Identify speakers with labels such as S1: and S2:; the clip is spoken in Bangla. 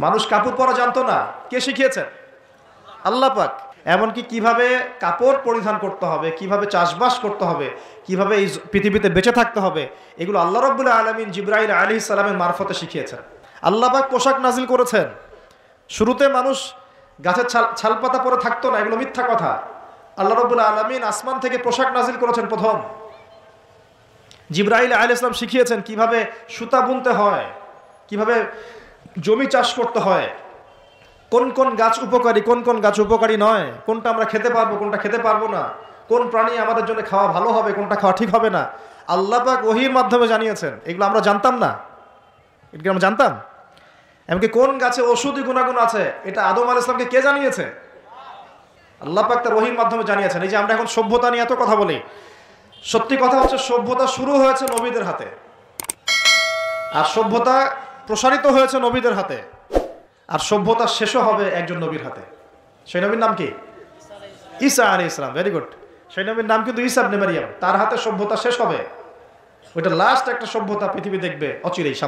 S1: মানুষ কাপড় পরা জানতো না, কে শিখিয়েছেন? আল্লাহ পাক। এমনকি কিভাবে কাপড় পরিধান করতে হবে, কিভাবে চাষবাস করতে হবে, কিভাবে এই পৃথিবীতে বেঁচে থাকতে হবে, এগুলো আল্লাহ রাব্বুল আলামিন জিবরাইল আলাইহিস সালামের মারফতে শিখিয়েছেন। আল্লাহ পাক পোশাক নাজিল করেছেন। শুরুতে মানুষ গাছের ছালপাতা পরে থাকতো না, এগুলো মিথ্যা কথা। আল্লাহ রাব্বুল আলামিন আসমান থেকে পোশাক নাজিল করেছেন প্রথম। জিবরাইল আলাইহিস সালাম শিখিয়েছেন কিভাবে সুতা বুনতে হয়, কিভাবে জমি চাষ করতে হয়, কোন কোন গাছ উপকারী, কোন কোন গাছ উপকারী নয়, কোনটা আমরা খেতে পারবো, কোনটা খেতে পারবো না, কোন প্রাণী আমাদের জন্য খাওয়া ভালো হবে, কোনটা খাওয়া ঠিক হবে না, আল্লাহ পাক ওহীর মাধ্যমে জানিয়েছেন। এগুলো আমরা জানতাম না, এগুলো আমরা জানতাম। এমনকি কোন গাছে ঔষধি গুণাগুণ আছে, এটা আদম আলাইহিস সালামকে কে জানিয়েছে? আল্লাহ পাক তার ওহীর মাধ্যমে জানিয়েছেন। এই যে আমরা এখন সভ্যতা নিয়ে এত কথা বলি, সত্যি কথা হচ্ছে সভ্যতা শুরু হয়েছে নবীদের হাতে, আর সভ্যতা প্রসারিত হয়েছে নবীদের হাতে, আর সভ্যতা শেষও হবে একজন নবীর হাতে। সেই নবীর নাম কি? ঈসা আলাইহিস সালাম। Very good. সেই নবীর নাম কিন্তু ঈসা ইবনে মারইয়াম। তার হাতে সভ্যতা শেষ হবে। ওইটা লাস্ট একটা সভ্যতা পৃথিবী দেখবে অচিরেই সামনে।